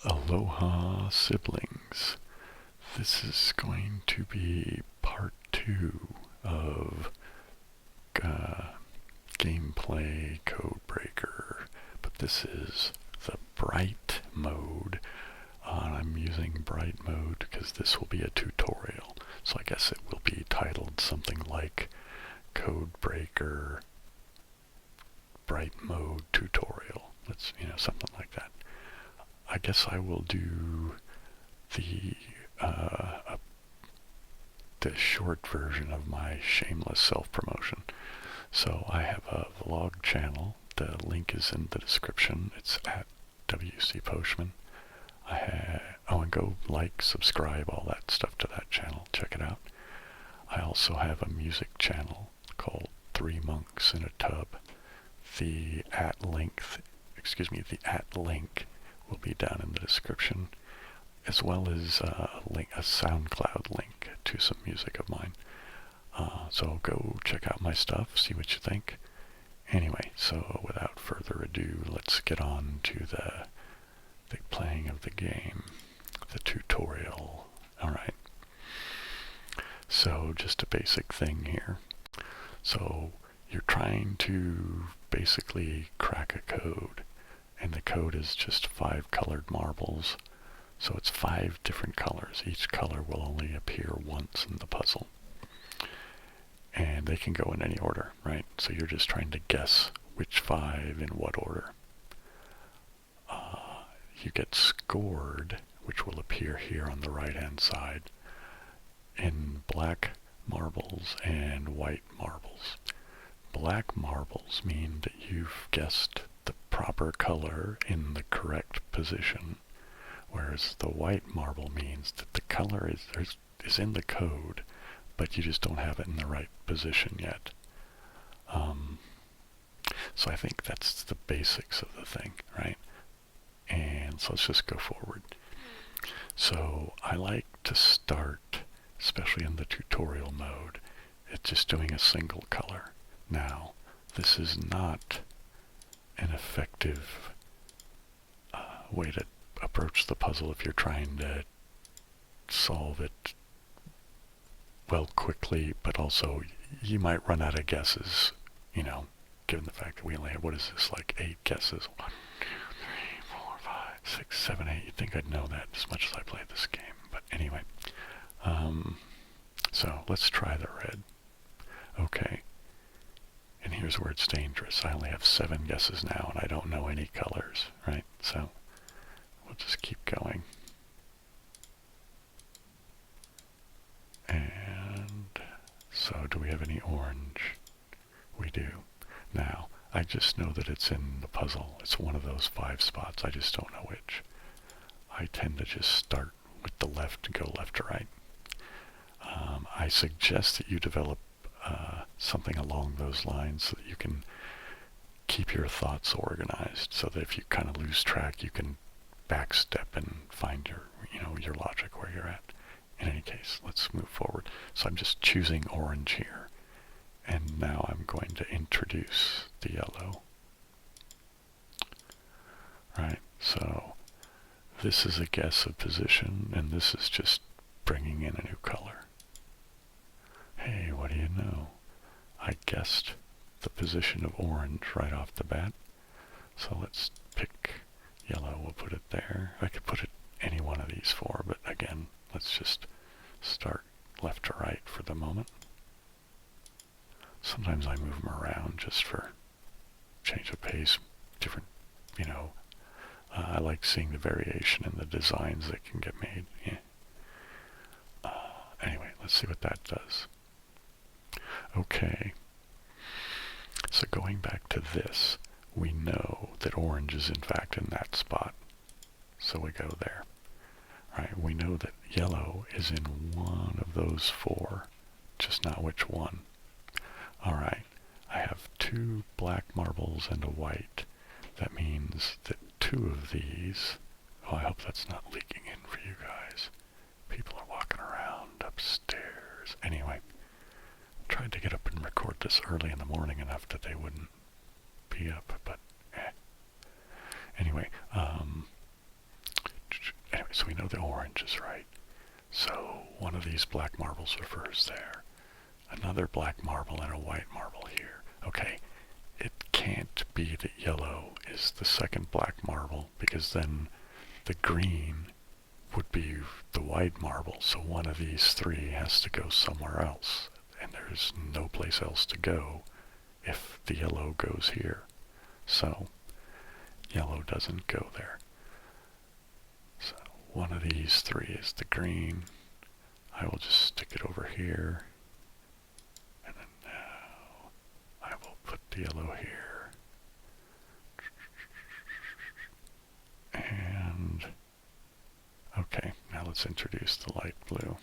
Aloha siblings. This is going to be part 2 of gameplay Codebreaker, but this is the bright mode. I'm using bright mode because this will be a tutorial, so I guess it will be titled something like Codebreaker bright mode tutorial. Let's, something like that. I guess I will do the the short version of my shameless self-promotion. So I have a vlog channel. The link is in the description. It's at WC Postman. And go like, subscribe, all that stuff to that channel. Check it out. I also have a music channel called Three Monks in a Tub. The at link will be down in the description, as well as a SoundCloud link to some music of mine. So go check out my stuff, see what you think. Anyway, so without further ado, let's get on to the playing of the game, the tutorial. Alright, so just a basic thing here. So you're trying to basically crack a code, and the code is just 5 colored marbles. So it's 5 different colors. Each color will only appear once in the puzzle. And they can go in any order, right? So you're just trying to guess which 5 in what order. You get scored, which will appear here on the right-hand side, in black marbles and white marbles. Black marbles mean that you've guessed the proper color in the correct position, whereas the white marble means that the color is in the code, but you just don't have it in the right position yet. So I think that's the basics of the thing, right? And so let's just go forward. So I like to start, especially in the tutorial mode, it's just doing a single color. Now, this is not an effective way to approach the puzzle if you're trying to solve it well quickly, but also you might run out of guesses, given the fact that we only have, what is this, like 8 guesses? 1, 2, 3, 4, 5, 6, 7, 8. You'd think I'd know that as much as I played this game. But anyway, so let's try the red. Okay. And here's where it's dangerous. I only have 7 guesses now, and I don't know any colors, right? So we'll just keep going. And so do we have any orange? We do. Now, I just know that it's in the puzzle. It's one of those 5 spots. I just don't know which. I tend to just start with the left and go left to right. I suggest that you develop something along those lines so that you can keep your thoughts organized, so that if you kind of lose track, you can backstep and find your logic where you're at. In any case, let's move forward. So I'm just choosing orange here, and now I'm going to introduce the yellow. Right, so this is a guess of position, and this is just bringing in a new color. Hey, what do you know? I guessed the position of orange right off the bat. So let's pick yellow, we'll put it there. I could put it any one of these 4, but again, let's just start left to right for the moment. Sometimes I move them around just for change of pace, different, I like seeing the variation in the designs that can get made. Yeah. Anyway, let's see what that does. Okay, so going back to this, we know that orange is in fact in that spot, so we go there. Right, we know that yellow is in one of those 4, just not which one. Alright, I have 2 black marbles and a white. That means that 2 of these, I hope that's not leaking in for you guys. People are walking around upstairs. Anyway, tried to get up and record this early in the morning enough that they wouldn't be up, but anyway, know the orange is right. So one of these black marbles refers there. Another black marble and a white marble here. Okay, it can't be that yellow is the second black marble, because then the green would be the white marble. So one of these three has to go somewhere else. And there's no place else to go if the yellow goes here. So yellow doesn't go there. So one of these three is the green. I will just stick it over here. And then now I will put the yellow here. And okay, now let's introduce the light blue.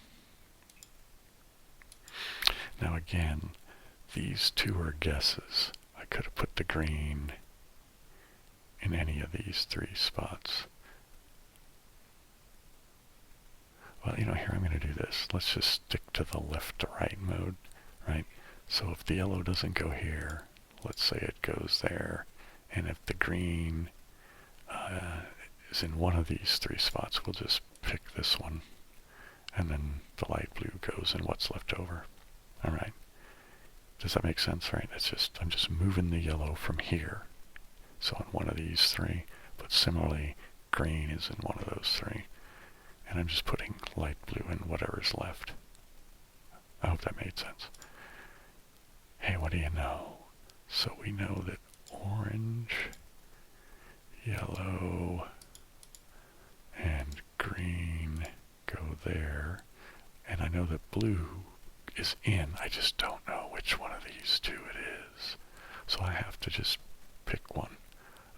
Now again, these two are guesses. I could have put the green in any of these three spots. Well, you know, here I'm going to do this. Let's just stick to the left to right mode, right? So if the yellow doesn't go here, let's say it goes there, and if the green is in one of these three spots, we'll just pick this one, and then the light blue goes in what's left over. All right. Does that make sense, right? I'm just moving the yellow from here. So on one of these three, but similarly, green is in one of those three. And I'm just putting light blue in whatever's left. I hope that made sense. Hey, what do you know? So we know that orange, yellow, and green go there. And I know that blue is in. I just don't know which one of these two it is. So I have to just pick one.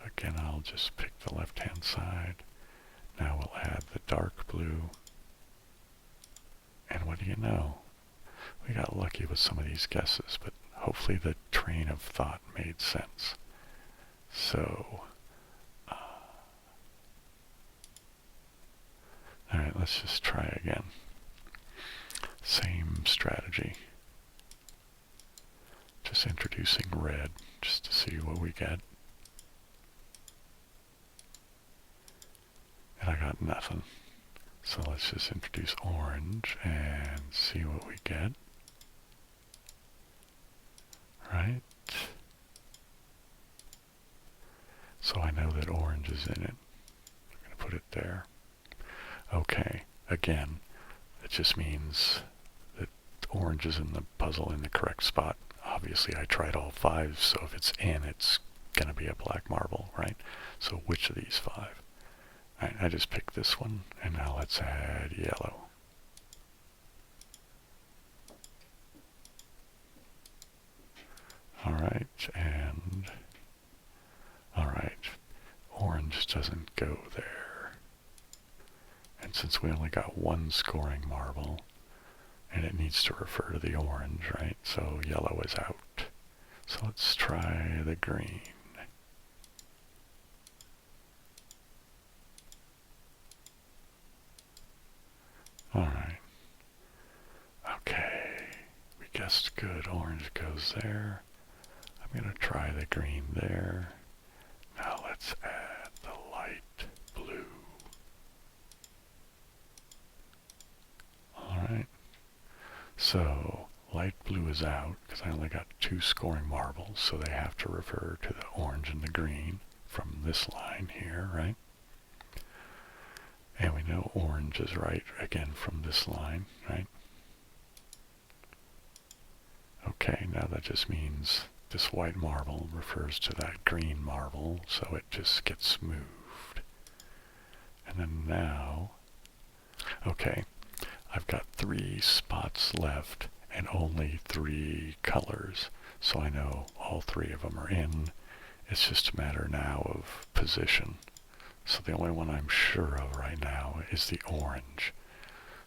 Again, I'll just pick the left-hand side. Now we'll add the dark blue. And what do you know? We got lucky with some of these guesses, but hopefully the train of thought made sense. So, alright, let's just try again. Same strategy. Just introducing red, just to see what we get. And I got nothing. So let's just introduce orange and see what we get. Right? So I know that orange is in it. I'm going to put it there. Okay, again, it just means that orange is in the puzzle in the correct spot. Obviously I tried all five, so if it's in, it's going to be a black marble, right? So which of these five? Alright, I just picked this one, and now let's add yellow. Alright, and alright, orange doesn't go there. And since we only got one scoring marble, and it needs to refer to the orange, right? So yellow is out. So let's try the green. Alright. Okay. We guessed good. Orange goes there. I'm going to try the green there. Now let's add the light blue. Alright. So, light blue is out because I only got two scoring marbles, so they have to refer to the orange and the green from this line here, right? And we know orange is right, again, from this line, right? Okay, now that just means this white marble refers to that green marble, so it just gets moved. And then now, okay, I've got 3 spots left and only 3 colors, so I know all 3 of them are in. It's just a matter now of position. So the only one I'm sure of right now is the orange.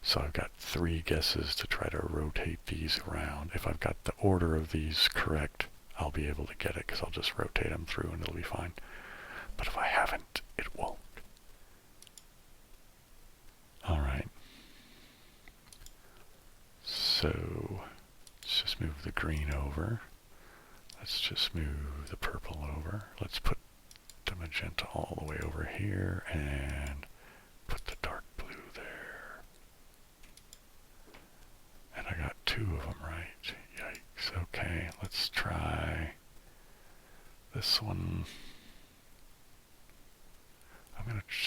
So I've got 3 guesses to try to rotate these around. If I've got the order of these correct, I'll be able to get it because I'll just rotate them through and it'll be fine. But if I haven't, it won't. Alright. So let's just move the green over. Let's just move the purple over. Let's put the magenta all the way over here and put the dark blue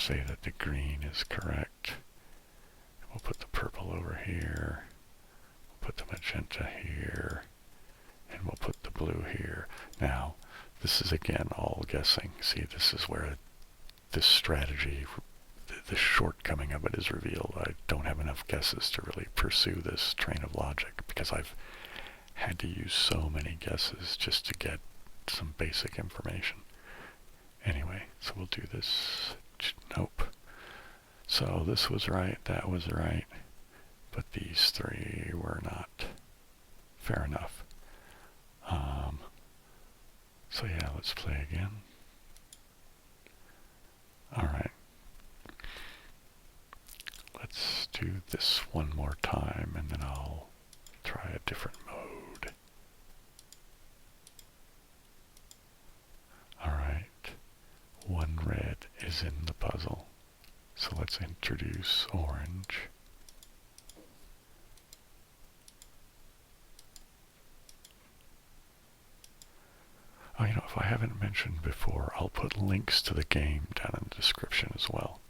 say that the green is correct. We'll put the purple over here. We'll put the magenta here. And we'll put the blue here. Now, this is again all guessing. See, this is where this strategy, the shortcoming of it is revealed. I don't have enough guesses to really pursue this train of logic because I've had to use so many guesses just to get some basic information. Anyway, so we'll do this. Nope. So this was right, that was right, but these three were not. Fair enough. So yeah, let's play again. Alright. Let's do this one more time and then I'll try a different mode. Alright. One red is in the puzzle. So let's introduce orange. Oh, you know, if I haven't mentioned before, I'll put links to the game down in the description as well.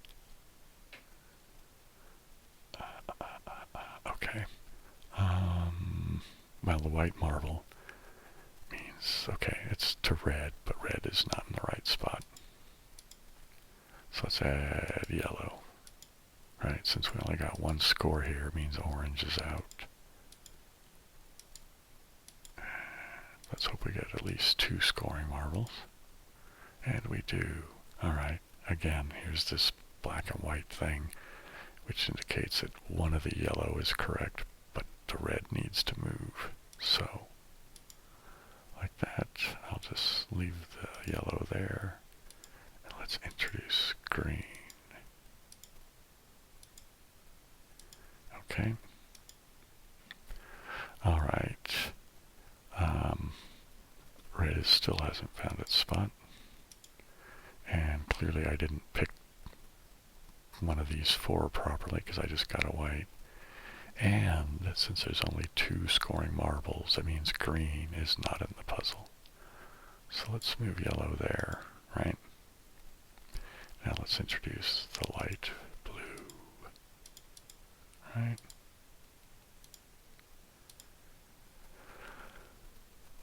Okay. Well, the white marble means, okay, it's to red, but red is not in the right spot. So let's add yellow. Right, since we only got one score here, it means orange is out. Let's hope we get at least 2 scoring marbles. And we do. Alright, again, here's this black and white thing, which indicates that one of the yellow is correct, but the red needs to move. So, like that, I'll just leave the yellow there. And let's introduce green. Okay. Alright. Red still hasn't found its spot. And clearly I didn't pick one of these 4 properly because I just got a white. And since there's only 2 scoring marbles, that means green is not in the puzzle. So let's move yellow there, right? Now let's introduce the light blue, right?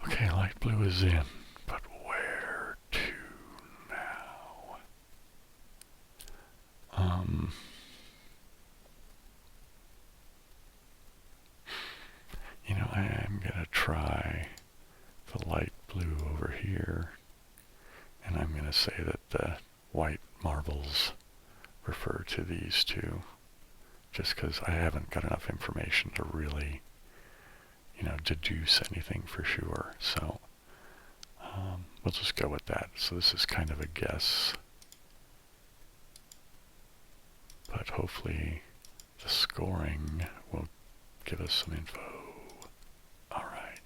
Okay, light blue is in, but where to now? You know, I am gonna try the light blue over here, and I'm gonna say that the white marbles refer to these two, just because I haven't got enough information to really, you know, deduce anything for sure. So we'll just go with that. So this is kind of a guess, but hopefully the scoring will give us some info. All right.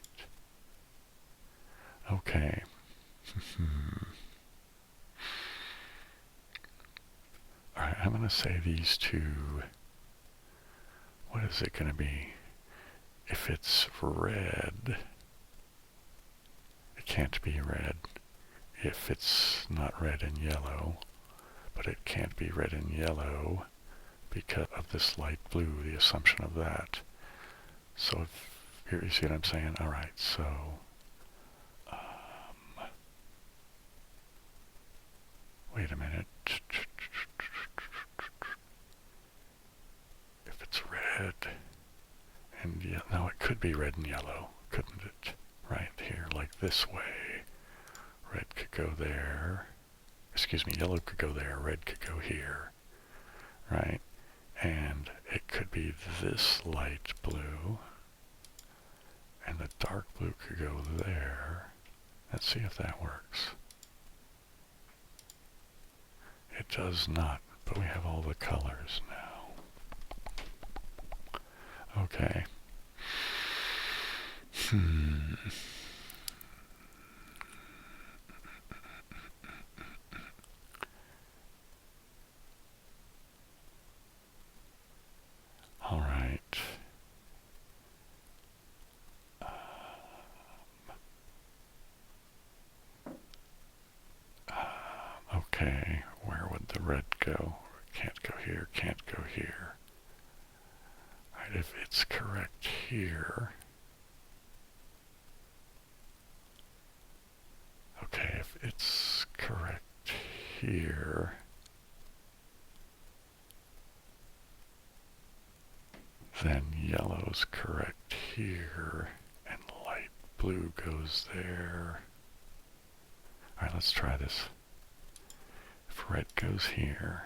Okay. All right, I'm going to say these two. What is it going to be? If it's red, it can't be red. If it's not red and yellow, but it can't be red and yellow because of this light blue, the assumption of that. So if, here, you see what I'm saying? All right, so wait a minute. If it's red and yeah, no, it could be red and yellow, couldn't it? Right here, like this way. Red could go there. Excuse me, yellow could go there, red could go here. Right? And it could be this light blue. And the dark blue could go there. Let's see if that works. It does not, but we have all the colors now. Okay. All right. Okay, where would the red go? Can't go here, can't go here. Alright, if it's correct here, okay, if it's correct here, then yellow's correct here, and light blue goes there. Alright, let's try this. If red goes here,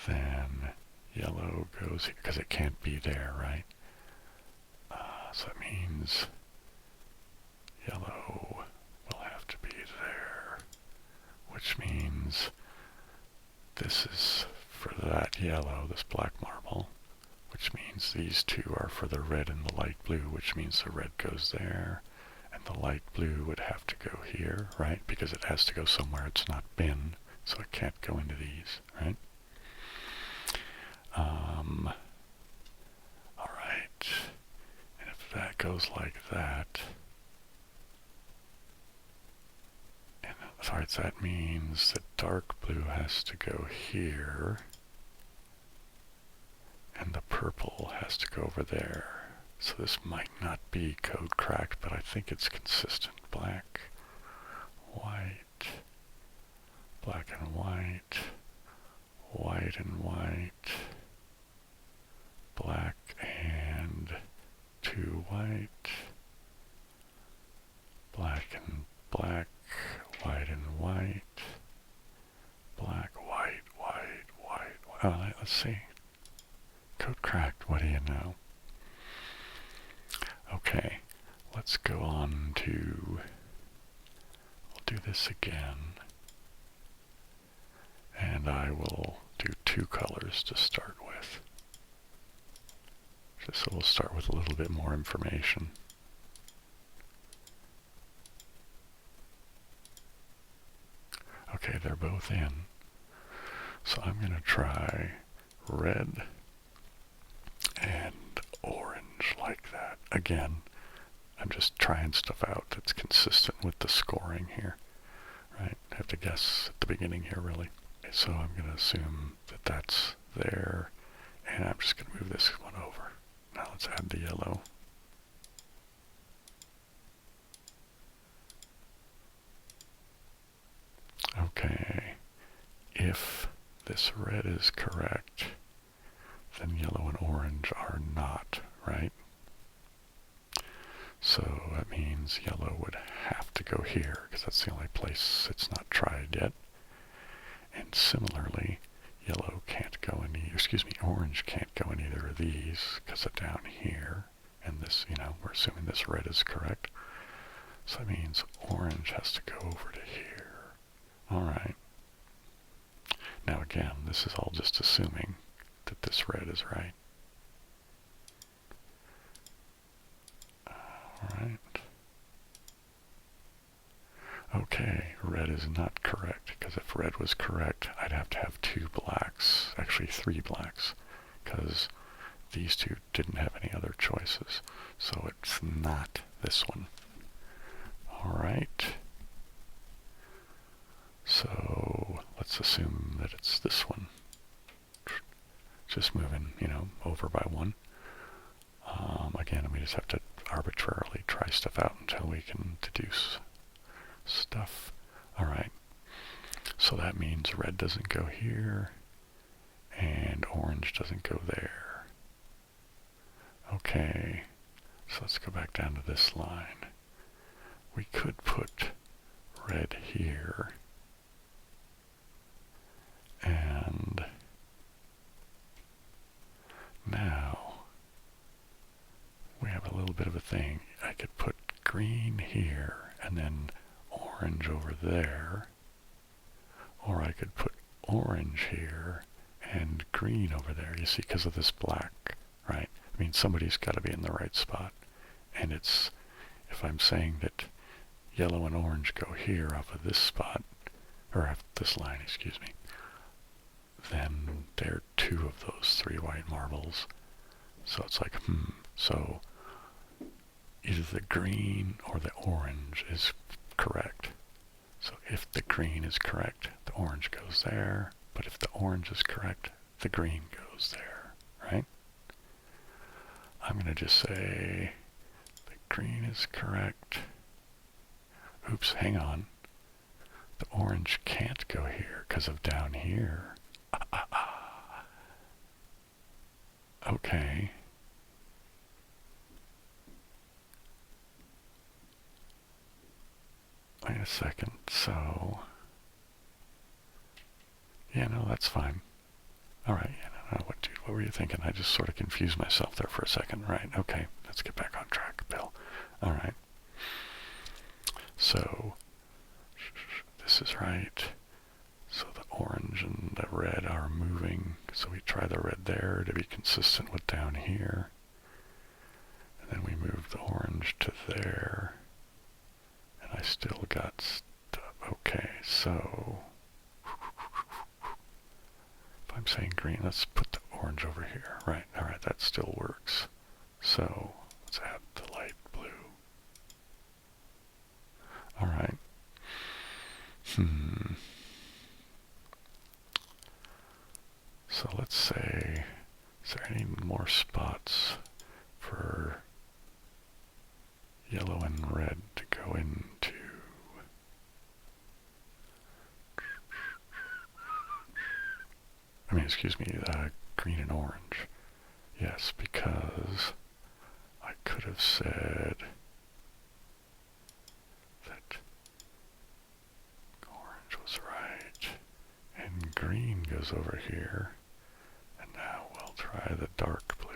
then yellow goes here, because it can't be there, right? So that means yellow will have to be there, which means this is for that yellow, this black marble, which means these two are for the red and the light blue, which means the red goes there, and the light blue would have to go here, right? Because it has to go somewhere it's not been, so it can't go into these, right? Alright, and if that goes like that, and sorry, that means that dark blue has to go here, and the purple has to go over there. So this might not be code cracked, but I think it's consistent. Black, white, black and white, white and white, black and two white, black and black, white and white, black, white, white, white, white. Let's see. Code cracked, what do you know? Okay, let's go on to, we'll do this again, and I will do two colors to start with. So we'll start with a little bit more information. Okay, they're both in. So I'm going to try red and orange like that. Again, I'm just trying stuff out that's consistent with the scoring here, right? I have to guess at the beginning here, really. Okay, so I'm going to assume that that's there, and I'm just going to move this one over. Now let's add the yellow. Okay, if this red is correct, then yellow and orange are not, right? So that means yellow would have to go here, because that's the only place it's not tried yet. And similarly, yellow can't go in orange can't go in either of these, because it's down here. And this, we're assuming this red is correct. So that means orange has to go over to here. Alright. Now again, this is all just assuming that this red is right. Alright. Okay, red is not correct, because if red was correct, I'd have to have two blacks, actually three blacks, because these two didn't have any other choices. So it's not this one. Alright. So let's assume that it's this one. Just moving, over by one. Again, we just have to arbitrarily try stuff out until we can deduce stuff. Alright, so that means red doesn't go here, and orange doesn't go there. Okay, so let's go back down to this line. We could put red here, and now we have a little bit of a thing. I could put green here and then orange over there, or I could put orange here and green over there, you see, because of this black, right? I mean, somebody's got to be in the right spot, and it's, if I'm saying that yellow and orange go here off of this spot, or off this line, excuse me, then there are two of those three white marbles. So it's like, so either the green or the orange is correct. So if the green is correct, the orange goes there. But if the orange is correct, the green goes there, right? I'm going to just say the green is correct. Oops, hang on. The orange can't go here because of down here. Okay. Wait a second. So, yeah, no, that's fine. All right. Yeah, no, what were you thinking? I just sort of confused myself there for a second. Right. Okay. Let's get back on track, Bill. All right. So, this is right. So the orange and the red are moving. So we try the red there to be consistent with down here. And then we move the orange to there. And I still got stuff. Okay, so if I'm saying green, let's put the orange over here. Right, alright, that still works. So let's add the light blue. Alright. So let's say, is there any more spots for yellow and red to go into? I mean, excuse me, green and orange. Yes, because I could have said that orange was right, and green goes over here, and now we'll try the dark blue.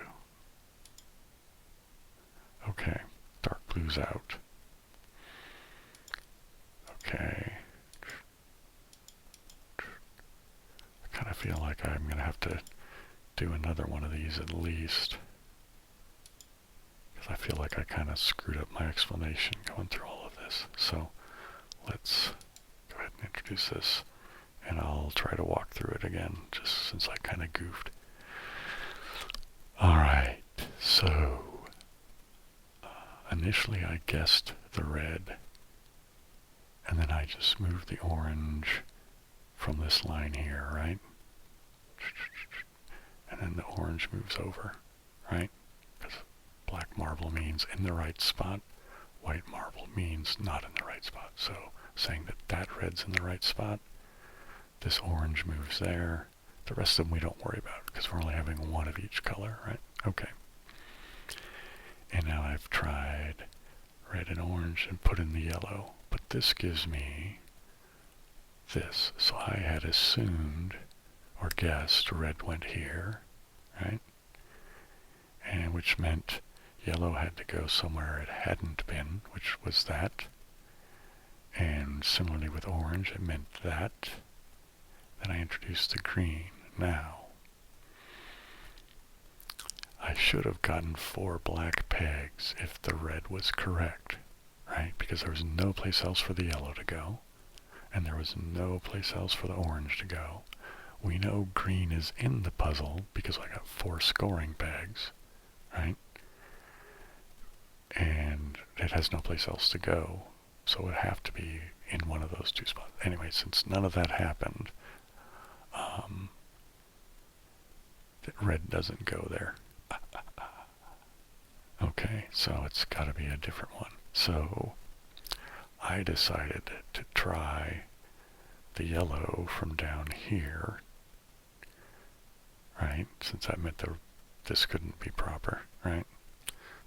Okay, dark blue's out. Okay. I kind of feel like I'm going to have to do another one of these at least, because I feel like I kind of screwed up my explanation going through all of this. So let's go ahead and introduce this, and I'll try to walk through it again, just since I kind of goofed. Alright, so initially I guessed the red, and then I just moved the orange from this line here, right? And then the orange moves over, right? Because black marble means in the right spot, white marble means not in the right spot. So saying that that red's in the right spot, this orange moves there. The rest of them we don't worry about because we're only having one of each color, right? Okay. And now I've tried red and orange and put in the yellow, but this gives me this. So I had assumed or guessed red went here, right? And which meant yellow had to go somewhere it hadn't been, which was that. And similarly with orange, it meant that. Then I introduced the green. Now, I should have gotten 4 black pegs if the red was correct, right? Because there was no place else for the yellow to go, and there was no place else for the orange to go. We know green is in the puzzle because I got 4 scoring pegs, right? And it has no place else to go, so it would have to be in one of those 2 spots. Anyway, since none of that happened, red doesn't go there. Okay, so it's got to be a different one. So I decided to try the yellow from down here, right? Since that meant this couldn't be proper, right?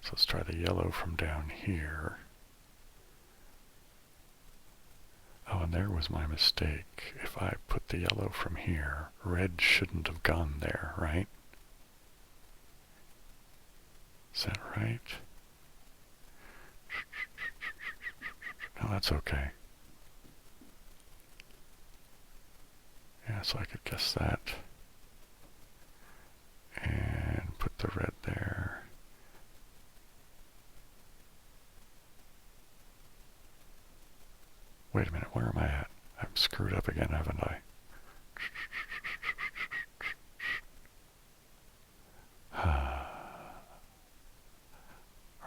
So let's try the yellow from down here. Oh, and there was my mistake. If I put the yellow from here, red shouldn't have gone there, right? Is that right? No, that's okay. Yeah, so I could guess that. And put the red there. Wait a minute, where am I at? I'm screwed up again, haven't I?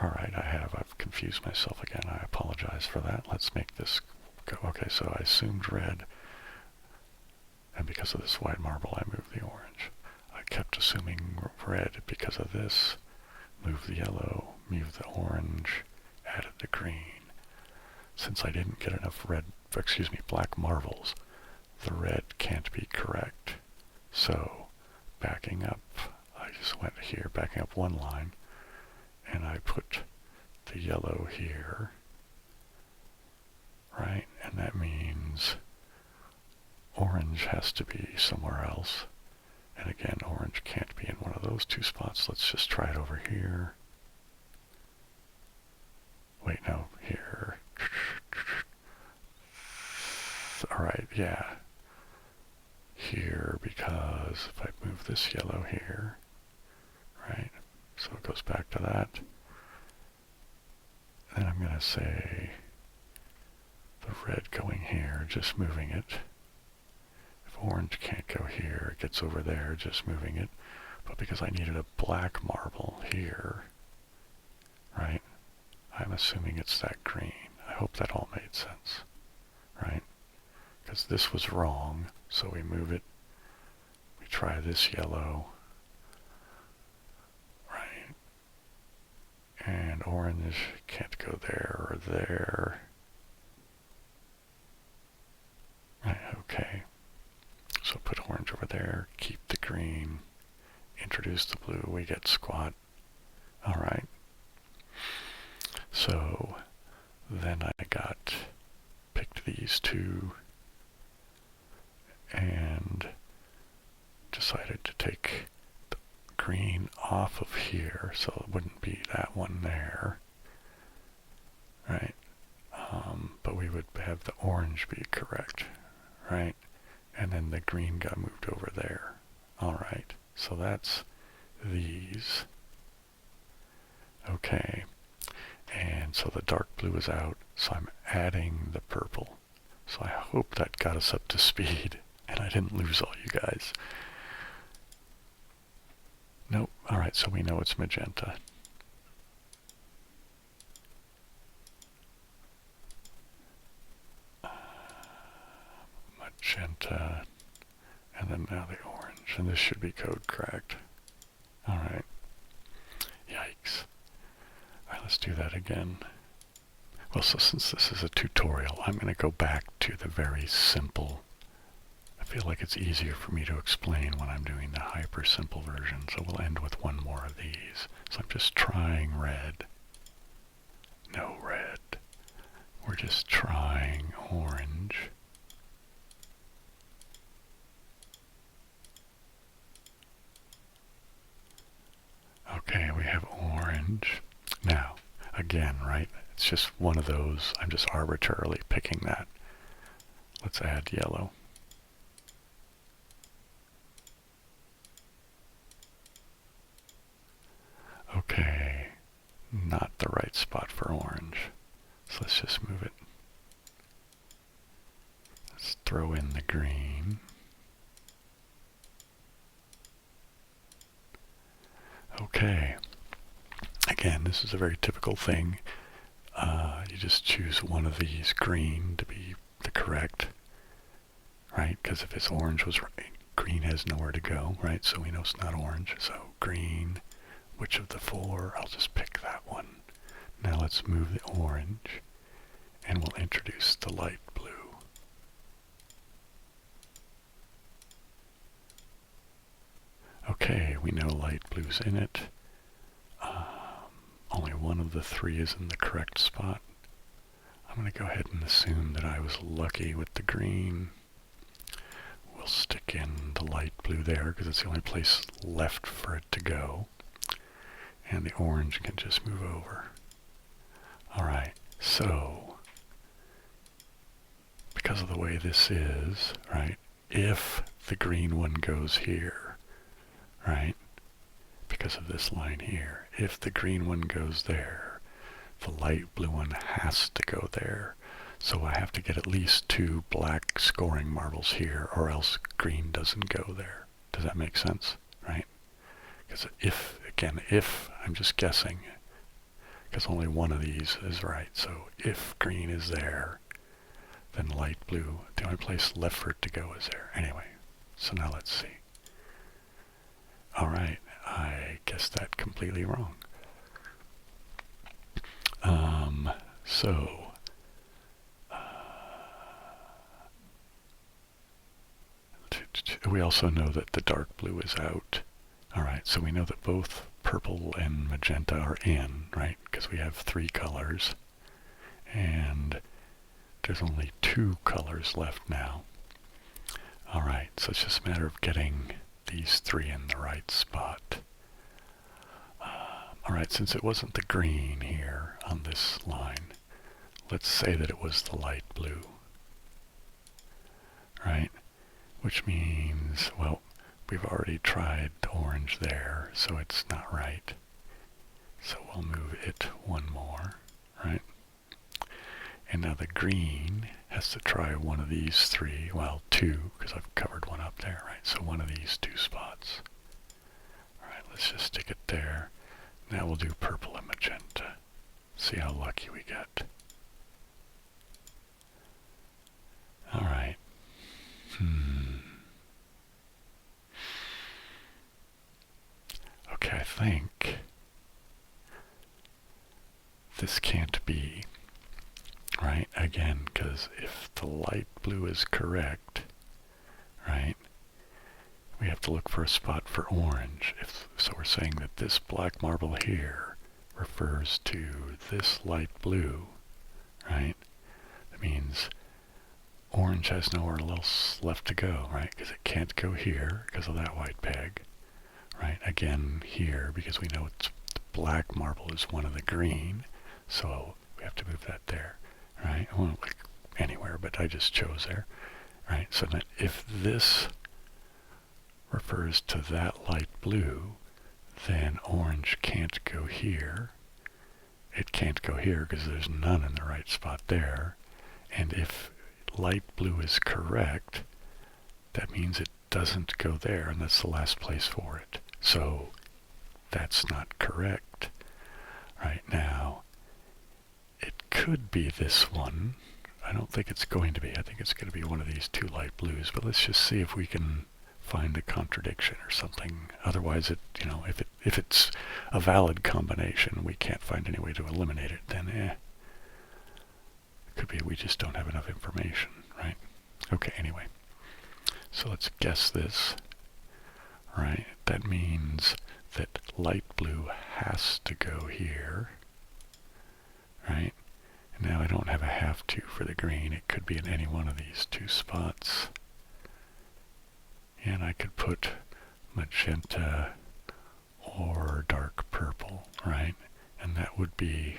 Alright, I've confused myself again. I apologize for that. Let's make this go. Okay, so I assumed red, and because of this white marble, I moved the orange. I kept assuming red because of this. Moved the yellow, moved the orange, added the green. Since I didn't get enough black marbles, the red can't be correct. So, backing up, I just went here, backing up one line, and I put the yellow here, right? And that means orange has to be somewhere else. And again, orange can't be in one of those two spots. Let's just try it over here. Wait, no, here. Alright, yeah. Here, because if I move this yellow here, right, so it goes back to that. Then I'm going to say the red going here, just moving it. If orange can't go here, it gets over there, just moving it. But because I needed a black marble here, right, I'm assuming it's that green. I hope that all made sense, right? Because this was wrong, so we move it. We try this yellow, right? And orange can't go there or there. Right, okay. So put orange over there, keep the green, introduce the blue, we get squat. Alright. So then I picked these two and decided to take the green off of here so it wouldn't be that one there, right? But we would have the orange be correct, right? And then the green got moved over there. Alright, so that's these. Okay, and so the dark blue is out, so I'm adding the purple. So I hope that got us up to speed and I didn't lose all you guys. Nope. Alright, so we know it's magenta. Magenta, and then now the orange, and this should be code cracked. Alright. Yikes. Alright, let's do that again. Well, so since this is a tutorial, I'm going to go back to the very simple. I feel like it's easier for me to explain when I'm doing the hyper simple version, so we'll end with one more of these. So I'm just trying red. No red. We're just trying orange. Okay, we have orange. Now, again, right? It's just one of those. I'm just arbitrarily picking that. Let's add yellow. Okay, not the right spot for orange. So let's just move it. Let's throw in the green. Okay. Again, this is a very typical thing. You just choose one of these green to be the correct, right? Because if it's orange was right, green has nowhere to go, right? So we know it's not orange. So green, which of the four? I'll just pick that one. Now let's move the orange, and we'll introduce the light blue. Okay, we know light blue's in it. Only one of the three is in the correct spot. I'm going to go ahead and assume that I was lucky with the green. We'll stick in the light blue there because it's the only place left for it to go. And the orange can just move over. Alright, so because of the way this is, right, if the green one goes here, right, because of this line here, if the green one goes there, the light blue one has to go there. So I have to get at least two black scoring marbles here, or else green doesn't go there. Does that make sense? Right? Because if, I'm just guessing, because only one of these is right. So if green is there, then light blue. The only place left for it to go is there. Anyway, so now let's see. Alright, I guessed that completely wrong. So, we also know that the dark blue is out. Alright, so we know that both purple and magenta are in, right? Because we have 3 colors. And there's only 2 colors left now. Alright, so it's just a matter of getting these 3 in the right spot. Alright, since it wasn't the green here on this line, let's say that it was the light blue. Right? Which means, well, we've already tried the orange there, so it's not right. So we'll move it 1 more, right? And now the green has to try one of these 3, well, 2, because I've covered 1 up there, right? So one of these 2 spots. Alright, let's just stick it there. Now we'll do purple and magenta. See how lucky we get. Alright. Okay, I think this can't be, right? Again, because if the light blue is correct, right, we have to look for a spot for orange. So we're saying that this black marble here refers to this light blue, right? That means orange has nowhere else left to go, right? Because it can't go here because of that white peg, right? Again, here, because we know it's the black marble is one of the green, so we have to move that there, right? Well, like anywhere, but I just chose there, right? So that if this refers to that light blue, then orange can't go here. It can't go here because there's none in the right spot there. And if light blue is correct, that means it doesn't go there, and that's the last place for it. So that's not correct. Right now, it could be this one. I don't think it's going to be. I think it's going to be one of these 2 light blues, but let's just see if we can find a contradiction or something. Otherwise, if it's a valid combination, we can't find any way to eliminate it, then it could be we just don't have enough information, right? Okay, anyway. So let's guess this, right? That means that light blue has to go here, right? And now I don't have a have to for the green. It could be in any one of these 2 spots. And I could put magenta or dark purple, right? And that would be,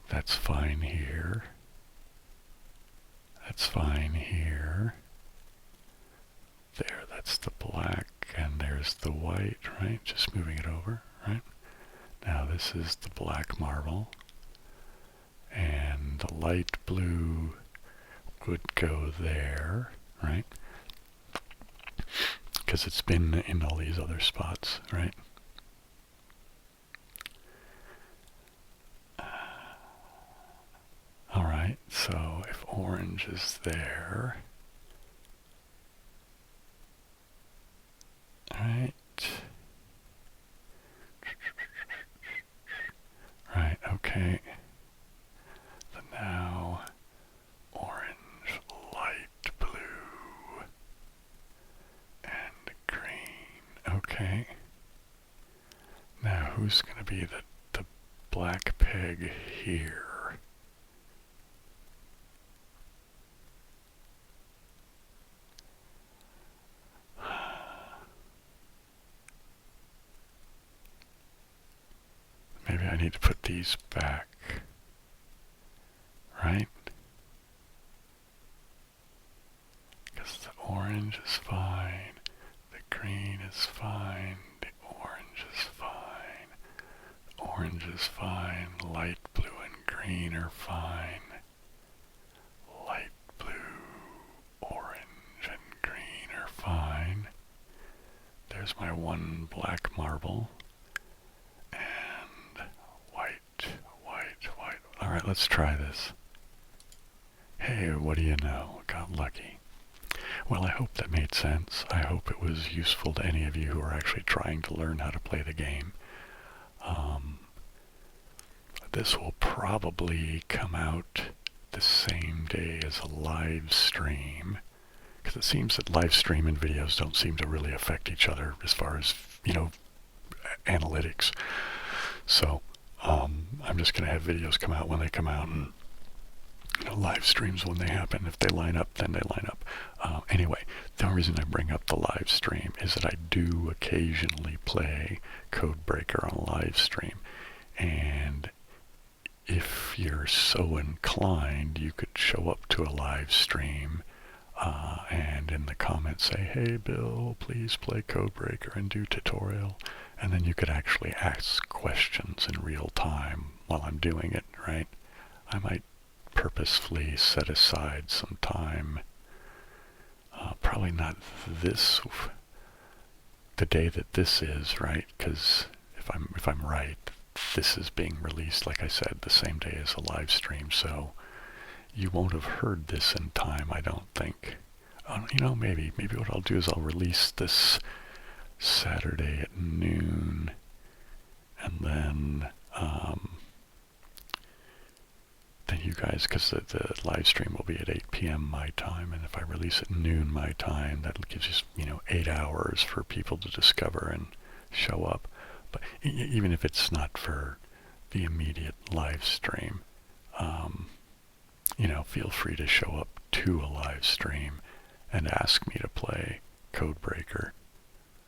that's fine here. That's fine here. There, that's the black, and there's the white, right? Just moving it over, right? Now this is the black marble, and the light blue would go there, right? Because it's been in all these other spots, right? Alright, so if orange is there, right? Right, okay. Then now, orange, light blue, and green. Okay. Now who's going to be the black peg here? Maybe I need to put these back, right? Because the orange is fine, the green is fine, the orange is fine, the orange is fine, light blue and green are fine, light blue, orange and green are fine. There's my 1 black marble. White. Alright, let's try this. hey, what do you know? Got lucky. Well, I hope that made sense. I hope it was useful to any of you who are actually trying to learn how to play the game. This will probably come out the same day as a live stream, because it seems that live stream and videos don't seem to really affect each other as far as, analytics. So I'm just going to have videos come out when they come out, and live streams when they happen. If they line up, then they line up. Anyway, the only reason I bring up the live stream is that I do occasionally play Codebreaker on a live stream, and if you're so inclined, you could show up to a live stream and in the comments say, hey Bill, please play Codebreaker and do tutorial. And then you could actually ask questions in real time while I'm doing it, right? I might purposefully set aside some time, probably not the day that this is, right? Because if I'm right, this is being released, like I said, the same day as a live stream, so you won't have heard this in time, I don't think. Maybe what I'll do is I'll release this Saturday at noon, and then you guys, because the live stream will be at 8 p.m. my time, and if I release at noon my time, that gives you 8 hours for people to discover and show up. But even if it's not for the immediate live stream, feel free to show up to a live stream and ask me to play Codebreaker,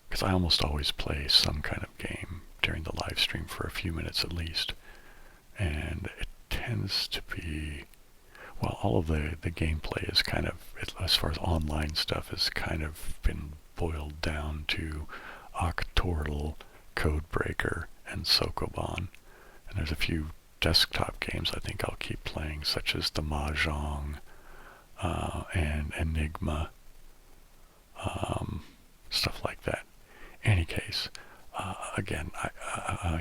because I almost always play some kind of game during the live stream for a few minutes at least, and it tends to be, well, all of the gameplay is kind of, as far as online stuff, has kind of been boiled down to Octortle, Codebreaker, and Sokoban. And there's a few desktop games I think I'll keep playing, such as the Mahjong and Enigma, stuff like that. Any case, again,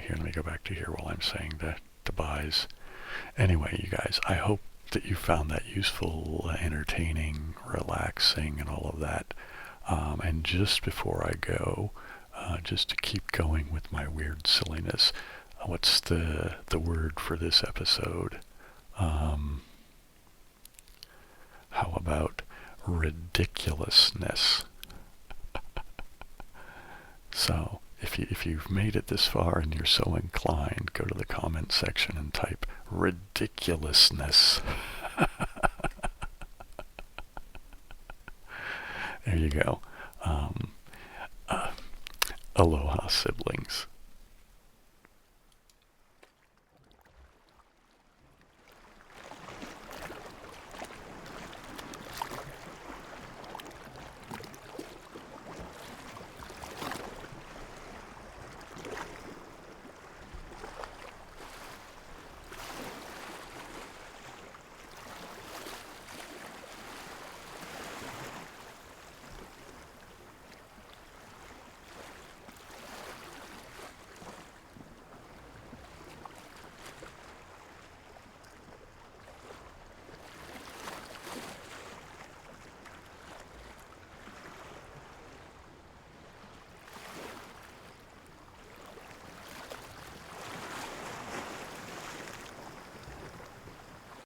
here, let me go back to here while I'm saying the buys. Anyway, you guys, I hope that you found that useful, entertaining, relaxing, and all of that. And just before I go, just to keep going with my weird silliness, what's the word for this episode? How about ridiculousness? So, if you've made it this far and you're so inclined, go to the comment section and type ridiculousness. There you go. Aloha, siblings.